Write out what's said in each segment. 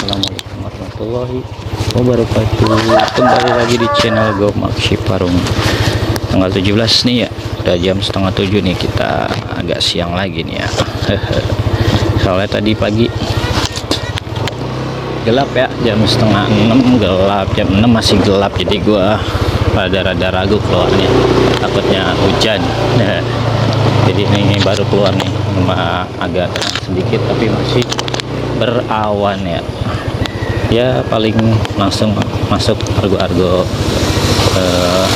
Assalamualaikum warahmatullahi wabarakatuh. Kembali lagi di channel Gopmak Ciparung. Tanggal 17 nih ya, udah jam setengah 7 nih, kita agak siang lagi nih ya. Soalnya tadi pagi gelap ya, jam setengah 6 gelap, jam 6 masih gelap, jadi gua rada-rada ragu keluarnya, takutnya hujan. Jadi ini baru keluar nih, cuma agak terang sedikit tapi masih berawan ya. Ya paling langsung masuk argo-argo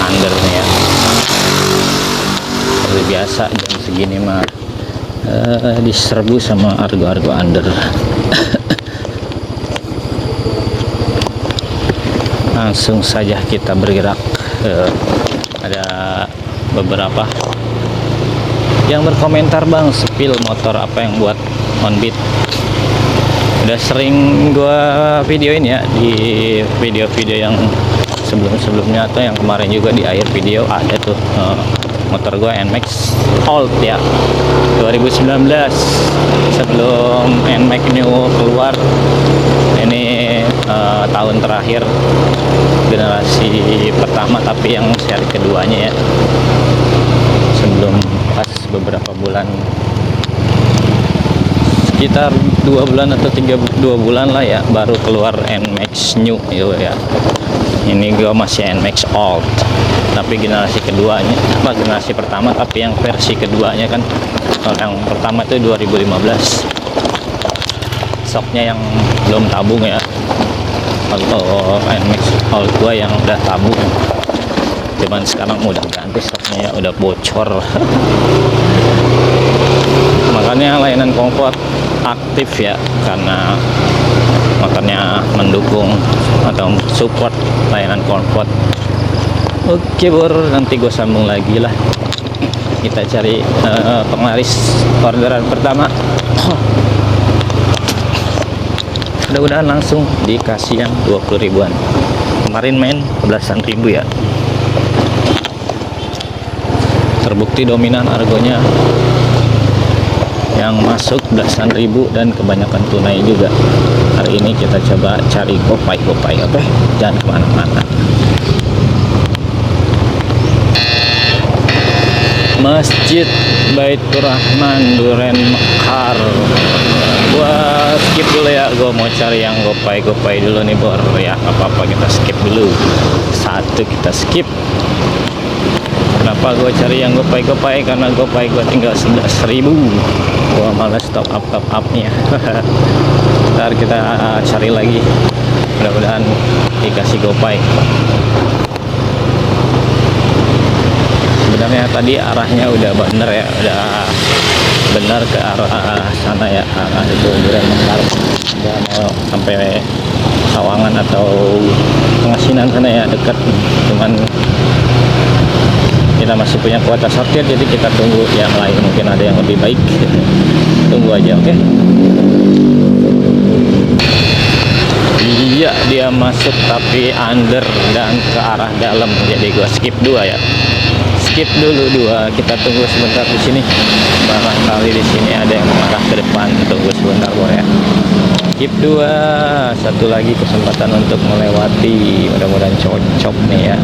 under nih ya. Seperti biasa jam segini mah diserbu sama argo-argo under. Langsung saja kita bergerak. Ada beberapa yang berkomentar, bang, spill motor apa yang buat on beat. Udah sering gua videoin ya di video-video yang sebelum-sebelumnya, atau yang kemarin juga di akhir video ada tuh motor gua NMAX old ya, 2019, sebelum NMAX new keluar. Ini tahun terakhir generasi pertama, tapi yang seri keduanya ya. Sebelum pas beberapa bulan, sekitar 2 bulan atau 2 bulan lah ya, baru keluar NMAX new gitu ya. Ini gua masih NMAX old, tapi generasi keduanya, generasi pertama tapi yang versi keduanya kan. Kalau yang pertama itu 2015, soknya yang belum tabung ya. Kalau NMAX old gua yang udah tabung, cuman sekarang udah ganti stoknya ya, udah bocor. Makanya layanan Comfort aktif ya, karena makanya mendukung atau support layanan Comfort. Oke bor, nanti gue sambung lagi lah. Kita cari penglaris orderan pertama. Mudah-mudahan langsung dikasih yang 20 ribuan. Kemarin main belasan ribu ya. Terbukti dominan argonya yang masuk belasan ribu dan kebanyakan tunai juga. Hari ini kita coba cari Gopay. Oke, jangan kemana-mana. Masjid Baitur Rahman Duren Mekar. Gua skip dulu ya, gua mau cari yang Gopay dulu nih bor ya. Apa-apa kita skip dulu, satu kita skip. Kenapa gue cari yang Gopay? Karena Gopay gue tinggal 11.000. Gue malas top upnya. Ntar kita cari lagi, mudah-mudahan dikasih Gopay. Sebenarnya tadi arahnya udah bener ya, udah benar ke arah sana ya, arah itu Duren Mekar. Udah mau sampai Sawangan atau Pengasinan sana ya, dekat. Cuman kita masih punya kuota sortir, jadi kita tunggu yang lain, mungkin ada yang lebih baik. Tunggu aja, oke? Iya, dia masuk tapi under dan ke arah dalam, jadi gua skip 2 ya. Skip dulu 2, kita tunggu sebentar di sini. Barangkali di sini ada yang mengarah ke depan, tunggu sebentar bro ya. Skip 2, satu lagi kesempatan untuk melewati, mudah-mudahan cocok nih ya.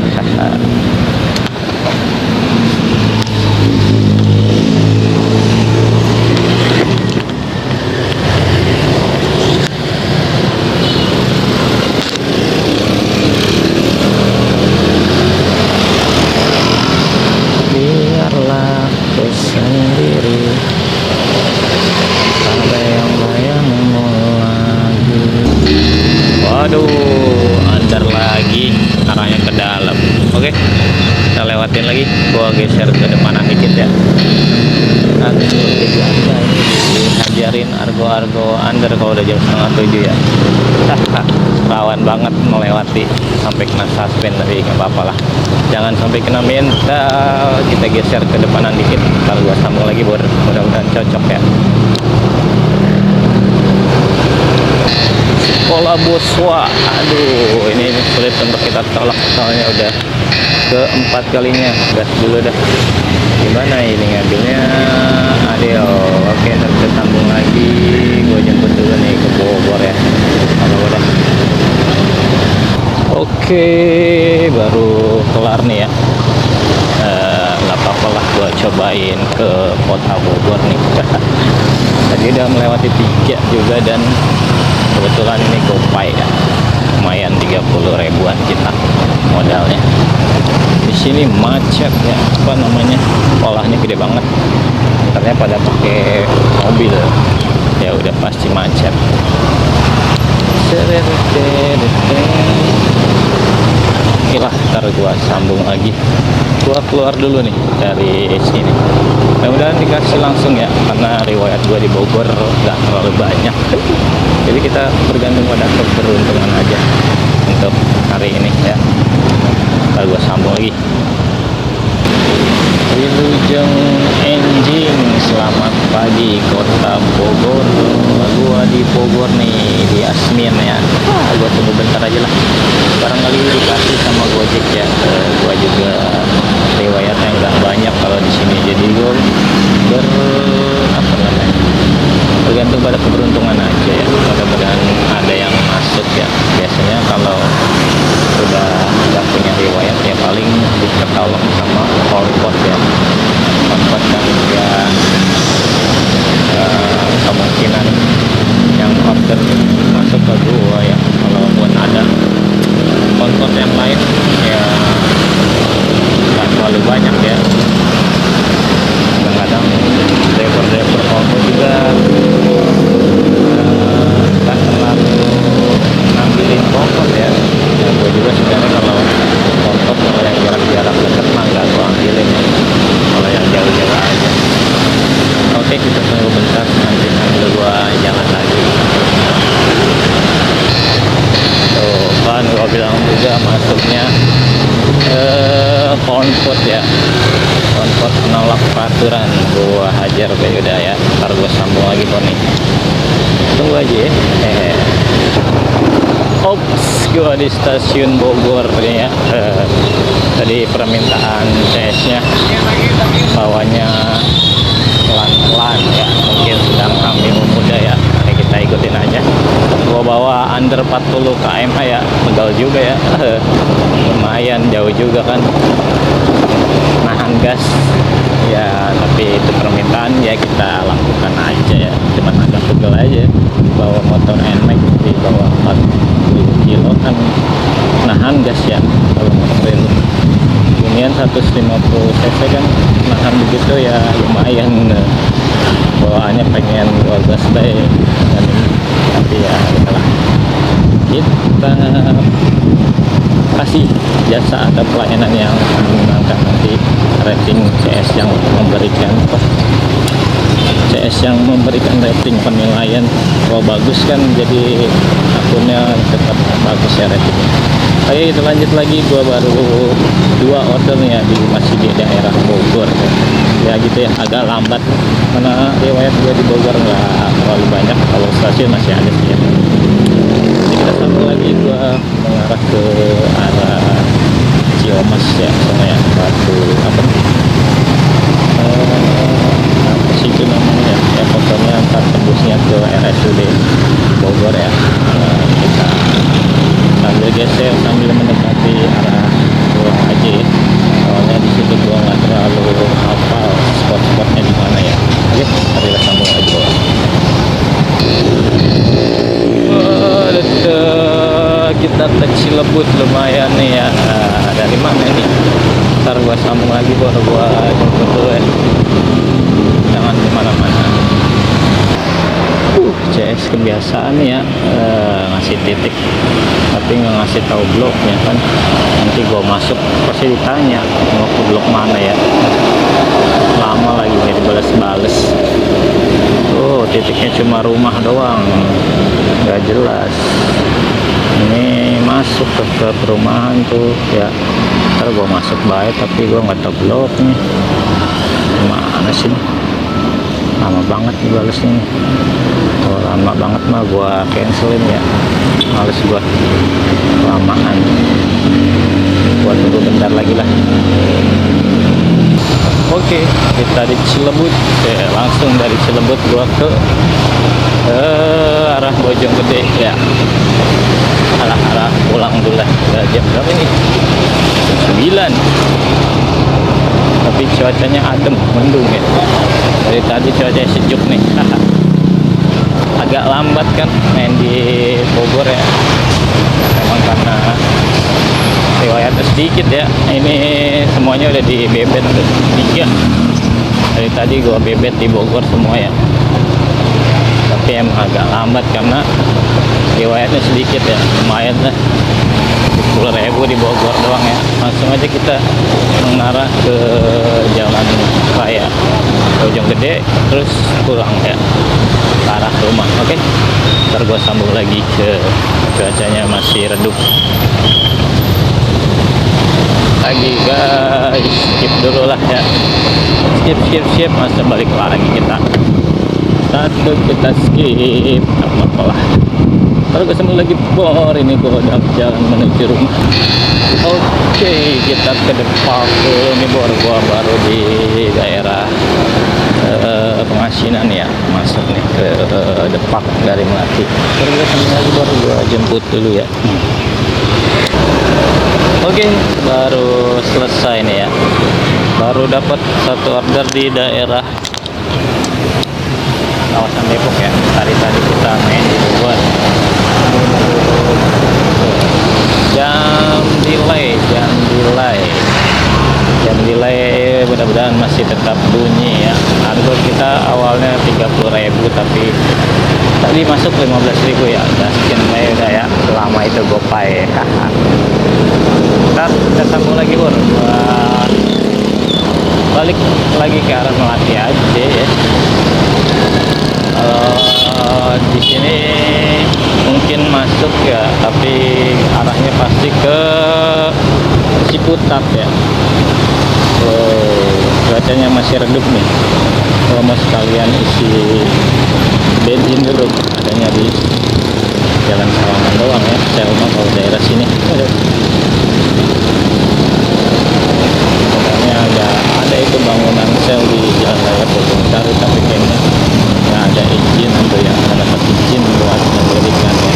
Biarlah ku sendiri, ada yang bayangmu lagi. Waduh, under lagi, arahnya ke dalam. Oke, kita lewatin lagi. Gua geser ke depanan dikit ya. Nanti biasa ini diajarin argo-argo under kalau udah jam setengah 7 ya. Rawan banget melewati sampai kena suspend, tapi nggak apa-apa lah, jangan sampai kena mental. Kita geser ke depanan dikit, ntar gua sambung lagi bor, mudah-mudahan cocok ya. Sekolah Boswa, aduh ini sulit untuk kita tolak, soalnya udah keempat kalinya. Gas dulu dah, gimana ini ngambilnya. Adil, oke, kita sambung lagi. Gue jemput dulu nih ke Bogor ya. Kalau udah Oke, baru kelar nih ya. Nggak apa-apa lah gua cobain ke kota Bogor nih. Tadi udah melewati 3 juga dan kebetulan ini GoPay ya. Lumayan 30 ribuan kita modalnya. Di sini macet ya, apa namanya? Polanya gede banget. Ternyata pada pakai mobil. Ya udah pasti macet. Oke lah, ntar gua sambung lagi. Gua keluar dulu nih dari sini. Mudah-mudahan dikasih langsung ya, karena riwayat gua di Bogor nggak terlalu banyak. Jadi kita bergantung pada keberuntungan aja untuk hari ini ya. Ntar gua sambung lagi. Wilujeng Enjing, selamat pagi kota Bogor. Gua di Bogor nih, di Asmin ya. Gua tunggu bentar aja lah, barangkali dikasih sama Gojek ya. Gua juga riwayatnya nggak banyak kalau di sini, jadi gua bergantung pada keberuntungan aja ya. Mudah-mudahan ada yang masuk ya. Biasanya kalau udah nggak punya riwayat ya paling diketolong sama Polpot ya. Polpot kan ya, kemungkinan yang order masuk ke gua ya. Kalau buat ada Polpot yang lain ya nggak terlalu banyak ya. Kadang-kadang driver Polpot juga nggak terlalu ngambilin Polpot ya. Gue juga sebenarnya kalau Polpot kalau yang jarak-jarak dekat mah nggak gue ambilin ya. Kalau yang jauh-jauh aja. Oke, kita tunggu bentar nanti sambil gue jalan lagi. Tuh kan gue bilang juga masuknya Polpot ya. Polpot menolak peraturan, gue hajar udah ya. Ntar gue sambung lagi kok nih. Tunggu aja ya. Ops, gua di stasiun Bogor nih ya. Tadi permintaan CS-nya bawanya pelan-pelan ya, mungkin sedang hamil muda ya. Mari kita ikutin aja. Gua bawa under 40 km ya, pegal juga ya. Lumayan jauh juga kan, nahan gas ya, tapi itu permintaan ya kita lakukan aja ya. Cuman agak pegel aja bawa motor NMAX di bawah 40 kilo kan, nahan gas ya. Kalau motor unian 150 cc kan nahan begitu ya, lumayan. Bawaannya pengen 12 bay dan tapi ya udahlah, kita kasih jasa atau pelayanan yang menyenangkan. Nanti rating CS yang memberikan rating penilaian kalau bagus kan, jadi akunnya tetap bagus ya ratingnya. Oke, kita lanjut lagi. Gua baru 2 order ya, masih di daerah Bogor ya gitu ya, agak lambat karena riwayat gua di Bogor nggak terlalu banyak. Kalau stasiun masih ada sih ya. Jadi kita sambung lagi, gua mengarah ke arah Ciamas ya, sama yang batu apa situ namanya ya, pokoknya ntar tembusnya ke RSUD Bogor ya. Kita sambil geser sambil mendekati arah pulang aja ya, soalnya di situ gua nggak terlalu hafal spot-spotnya di mana ya. Oke, marilah sambung lagi bawah. Kita ke Cilebut lumayan nih ya. Dari mana nih? Ntar gua sambung lagi, baru gua jemput dulu ya. Jangan kemana-mana. CS kebiasaan ya, ngasih titik tapi nggak ngasih tahu bloknya kan. Nanti gua masuk pasti ditanya mau ke blok mana ya. Lama lagi nggak dibales-bales. Titiknya cuma rumah doang, nggak jelas. Ini masuk ke perumahan tuh ya. Ntar gua masuk baik tapi gua nggak tahu bloknya mana sih. Lama banget nih balesnya. Kalau lama banget mah gua cancelin ya, males gua kelamaan. Gua tunggu bentar lagi lah. Oke, kita di Cilebut ya, langsung dari Cilebut gua ke arah Bojonggede ya, arah pulang pulang dulu lah. Udah jam berapa ini? Jam 9. Tapi cuacanya adem, mendung ya. Dari tadi cuaca sejuk nih. Agak lambat kan main di Bogor ya. Memang karena riwayatnya sedikit ya. Ini semuanya udah di bebet 3. Dari tadi gua bebet di Bogor semua ya. Tapi emang agak lambat karena riwayatnya sedikit ya. Lumayan lah, 10.000 di Bogor doang ya. Langsung aja kita mengarah ke jalan raya Bojonggede terus pulang ya ke arah rumah. Oke, ntar gua sambung lagi ke cuacanya masih redup lagi guys. Skip dulu lah ya, skip masa balik lagi kita skip apa lah. Kalau ketemu lagi bor, ini gua udah jalan menuju rumah. Oke, kita ke depan dulu nih bor. Gua baru di daerah Pengasinan ya, masuk nih ke Depak dari Melati. Terus ketemu lagi bor, gua jemput dulu ya. Oke, baru selesai nih ya. Baru dapat satu order di daerah kawasan Depok ya. Tadi kita main di Bogor. Jam delay mudah-mudahan masih tetap bunyi ya. Harga kita awalnya 30.000 tapi tadi masuk 15.000 ya. Udah sekian udah ya, selama itu GoPay. Ntar kita sambung lagi bor, balik lagi ke arah Melati aja ya. Di sini mungkin masuk ya, tapi arahnya pasti ke Ciputat ya. Cuacanya masih redup nih. Kalau mau sekalian isi bensin dulu, adanya di Jalan Sawangan doang ya. Saya rumah kalau daerah sini pokoknya ada itu bangunan sel di Jalan Raya Bojonggede, tapi kayaknya nggak ada izin atau yang nggak dapat izin buat mendirikan ya.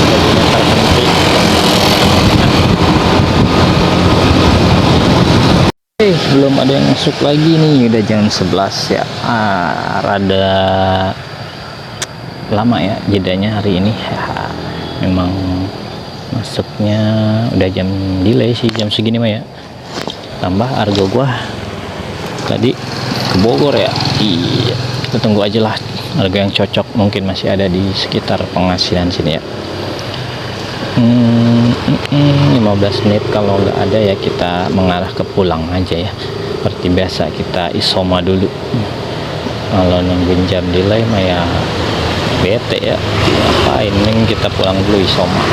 Jadinya terhenti. Belum ada yang masuk lagi nih, udah jam 11 ya. Rada lama ya jedanya hari ini ya. Memang masuknya udah jam delay sih, jam segini mah ya. Tambah argo gua tadi ke Bogor ya. Iya, kita tunggu aja lah harga yang cocok, mungkin masih ada di sekitar Pengasinan sini ya. 15 menit kalau nggak ada ya kita mengarah ke pulang aja ya. Seperti biasa kita isoma dulu. Kalau nungguin jam delay mah ya bete ya. Ngapain, mending kita pulang dulu isoma.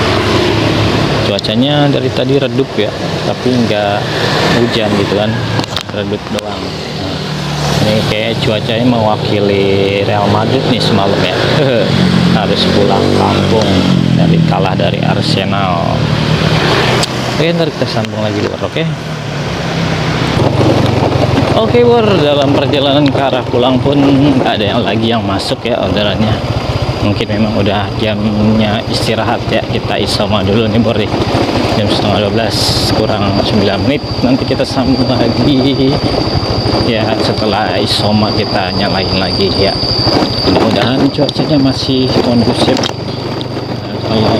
Cuacanya dari tadi redup ya, tapi nggak hujan gitu kan, redup doang. Ini kayak cuacanya mewakili Real Madrid nih semalam ya. Harus pulang kampung dari kalah dari Arsenal. Oke, ntar kita sambung lagi bor. Oke bor, dalam perjalanan ke arah pulang pun nggak ada yang lagi yang masuk ya orderannya. Mungkin memang udah jamnya istirahat ya. Kita isoma dulu nih bor, jam 11:30 kurang 9 menit. Nanti kita sambung lagi ya, setelah isoma kita nyalain lagi ya. Mudah-mudahan cuacanya masih kondusif. Kalau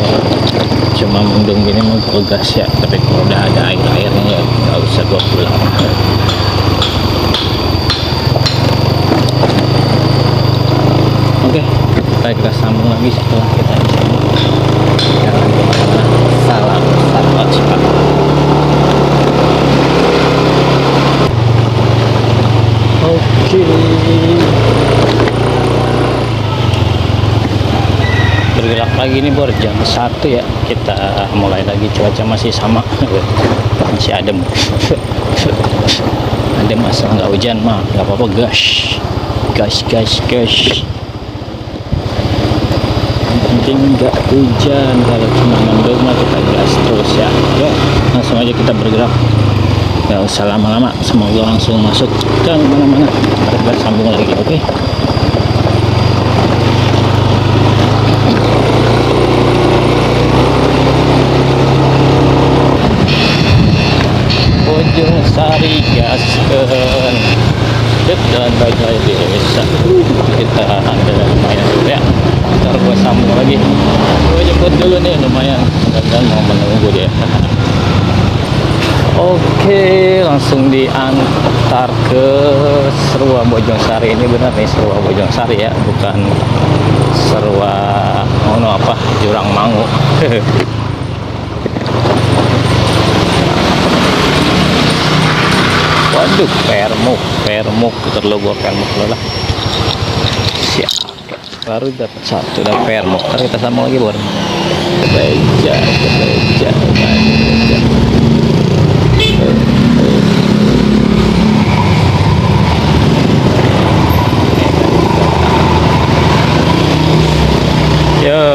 cuma mendung gini mau gas ya, tapi kalau udah ada air-airnya ya nggak usah gua pulang. Oke, kita sambung lagi setelah kita isoma. Jangan kemana-mana. Salam Cipat. Oke. Bergerak lagi nih bor, jam 1 ya. Kita mulai lagi, cuaca masih sama. Masih adem. Adem asal nggak hujan mah nggak apa-apa gas. Yang penting nggak hujan. Kalau cuma mendung mah kita gas terus ya. Yuk, langsung aja kita bergerak. Nggak usah lama-lama, semoga langsung masuk ke mana-mana. Kita sambung lagi, oke? Sari gaskeun dan bajai desa kita ada lumayan juga ya. Ntar gua sambung lagi, gua jemput dulu nih lumayan dan mau menunggu dia. Oke, langsung diantar ke Serua Bojongsari. Ini benar nih Serua Bojongsari ya, bukan Serua apa Jurang Mangu. Waduh, permuk terlogo permuk lah. Siap, baru dapat satu, udah permuk. Ntar kita sambung lagi bor. Kebeja. Yo,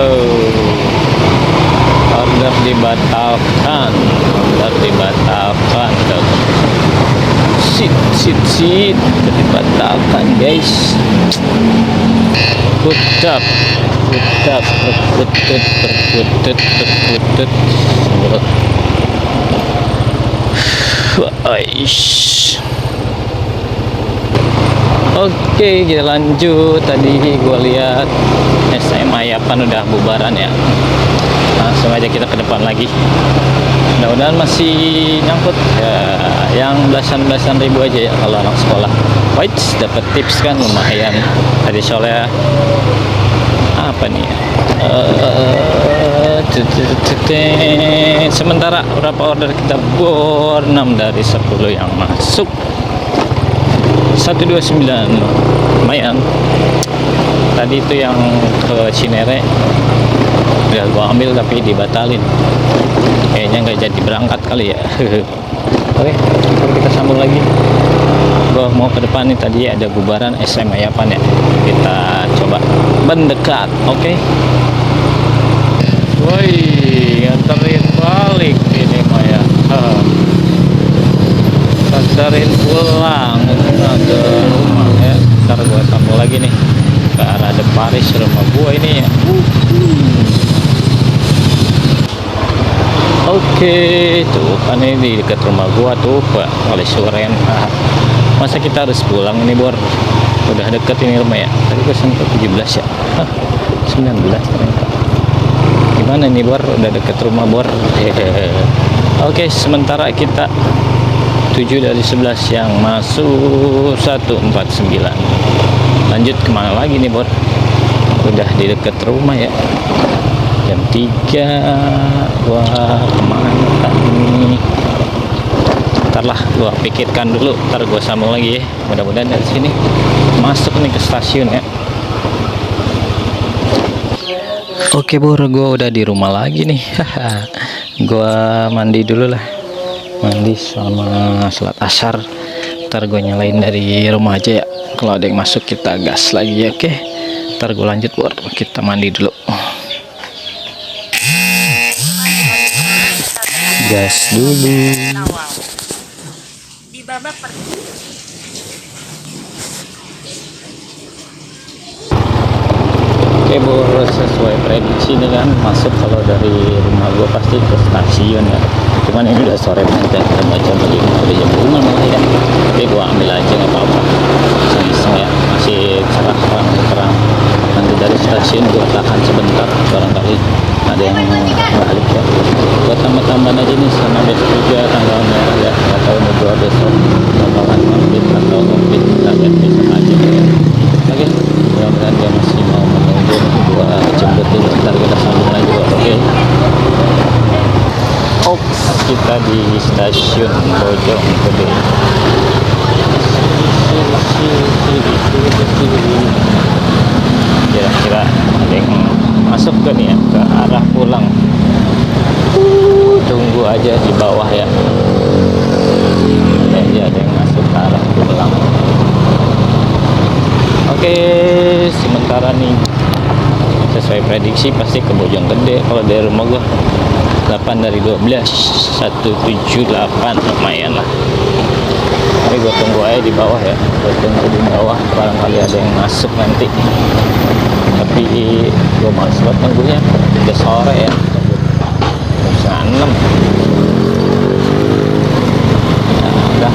order dibatalkan. Sit dibatalkan guys. Kutap berkutut. Oke, kita lanjut. Tadi gua lihat SMA Yapan udah bubaran ya. Langsung aja kita ke depan lagi. Mudah-mudahan masih nyangkut ya, yang belasan ribu aja ya kalau anak sekolah. Wait, dapat tips kan lumayan. Tadi soalnya apa nih? Sementara berapa order kita bor 6 dari 10 yang masuk. 129 lumayan. Tadi itu yang ke Cinere udah gua ambil tapi dibatalin, kayaknya nggak jadi berangkat kali ya. Oke, kita sambung lagi. Gua mau ke depan nih, tadi ada bubaran SMA Yapan ya, kita coba mendekat. Oke. Woi, nganterin balik ini Maya. Nganterin pulang ke rumah ya. Ntar gua sambung lagi nih ke arah Deparis, rumah gua ini ya. Oke, tuh kan ini di dekat rumah gua tuh Pak oleh Suren. Masa kita harus pulang ini bor, udah deket ini rumah ya. Tadi gua sampai 17 ya. 19 ternyata. Gimana nih bor, udah deket rumah bor. Oke, sementara kita 7 dari 11 yang masuk 149. Lanjut kemana lagi nih bor, udah di dekat rumah ya. Jam 3. Wah, kemana tadi? Ntar lah gua pikirkan dulu, ntar gua sambung lagi ya. Mudah-mudahan dari sini masuk nih ke stasiun ya. Oke bor, gua udah di rumah lagi nih. Gua mandi dulu lah, mandi sama sholat asar. Ntar gue nyalain dari rumah aja ya. Kalau ada yang masuk kita gas lagi ya. Oke, ntar gue lanjut bor, kita mandi dulu. Gas dulu. Di babak Oke bor, sesuai prediksi nih kan, masuk kalau dari rumah gue pasti ke stasiun ya. Cuman ini udah sore banget ya, udah jam 5, udah jam 5 malah ya. Tapi gue ambil aja nggak apa-apa, iseng ya, masih terang. Nanti dari stasiun gue tahan sebentar, barangkali ada yang balik ya. Gue tambah-tambahan aja nih sama besok juga tanggal merah ya. Nggak tahu nih gue besok bakalan ngompit atau ngompit, kita lihat besok aja ya. Oke, mudah-mudahan dia masih mau menunggu. Gue jemput dulu, ntar kita sambung lagi. Oke. Ops, kita di stasiun Bojonggede. Kira-kira ada yang masuk ke nih ya, ke arah pulang. Tunggu aja di bawah ya. Ada yang masuk ke arah pulang. Oke, sementara nih sesuai prediksi pasti ke Bojonggede. Kalau dari rumah gua 8 dari 12 178, lumayan lah. Tapi gue tunggu aja di bawah ya, gue tunggu di bawah, barangkali ada yang masuk nanti. Tapi gue males banget nunggunya, udah sore ya, jam 6. Ya udah,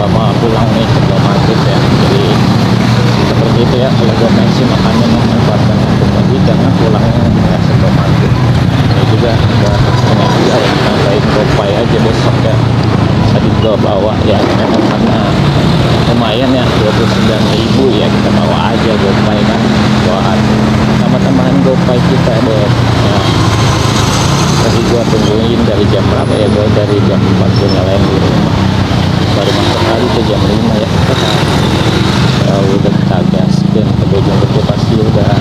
lama pulang nih sebelum maghrib ya. Jadi seperti itu ya, kalau gue pensi makannya memanfaatkan untuk pagi karena pulangnya ya sebelum maghrib. Ini juga udah setengah tiga ya, tambahin gopay aja besok ya. Tadi gue bawa ya, memang karena lumayan ya 29.000 ya, kita bawa aja gopay kan, buat tambah-tambahan gopay kita deh ya. Tadi gua tungguin dari jam berapa ya, gua dari jam 4 gua nyalain di rumah, baru masuk kali ke jam 5 ya. Ya udah kita gas dan ke Bojonggede pasti udah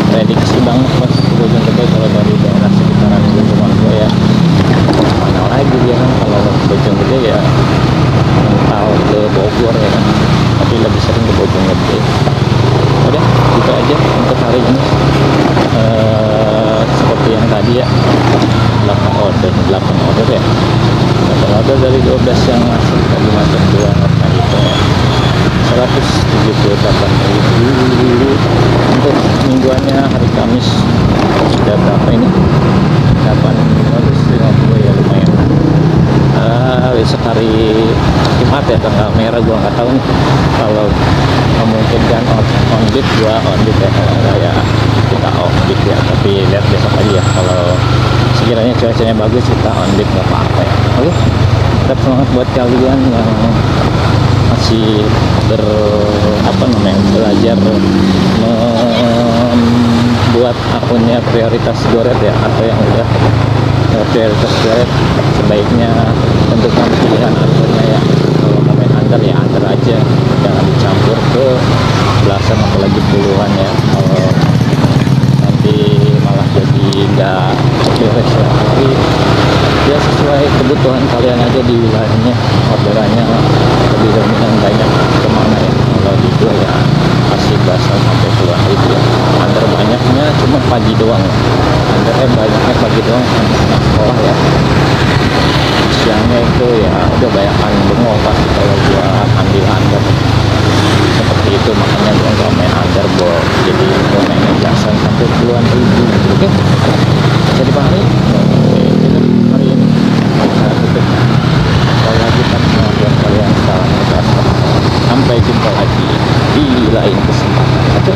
prediksi banget pas ke Bojonggede kalau dari daerah sekitaran rumah gua ya. Mana lagi dia kan kalau ke Bojonggede ya mental ke Bogor ya kan, tapi lebih sering ke Bojonggede. Udah gitu aja untuk hari ini. Seperti yang tadi ya, 8 order ya, 8 order dari 12 yang masuk tadi masuk 2 order itu ya, 178.000 untuk mingguannya. Hari Kamis sudah berapa ini, 850 ya, lumayan. Besok hari Jumat ya, tanggal merah gua nggak tahu nih, kalau memungkinkan on beat gua on beat ya, kalau enggak ya kita off beat ya, tapi lihat besok aja ya. Kalau sekiranya cuacanya bagus kita on beat nggak apa-apa ya. Oke, tetap semangat buat kalian yang masih belajar membuat akunnya prioritas Goret ya, atau yang udah prioritas Goret, sebaiknya tentukan pilihan akunnya ya. Kalau mau main under ya under aja, jangan dicampur ke belasan apalagi puluhan ya, kalau nanti malah jadi nggak beres ya. Tapi ya sesuai kebutuhan kalian aja di wilayahnya, orderannya lebih dominan banyak kemana ya. Kalau di gua ya kasih belasan sampai puluhan ribu ya. Under banyaknya cuma pagi doang ya, undernya banyaknya pagi doang sama anak sekolah ya. Siangnya itu ya udah banyakan bengong pasti kalau gua ambil under seperti itu, makanya gua nggak main under ball, jadi gua mainnya belasan sampai puluhan ribu. Oke, jadi pahami hari ini kita tutup. Sekali lagi buat kalian, salam. Sampai jumpa lagi di lain kesempatan. Oke.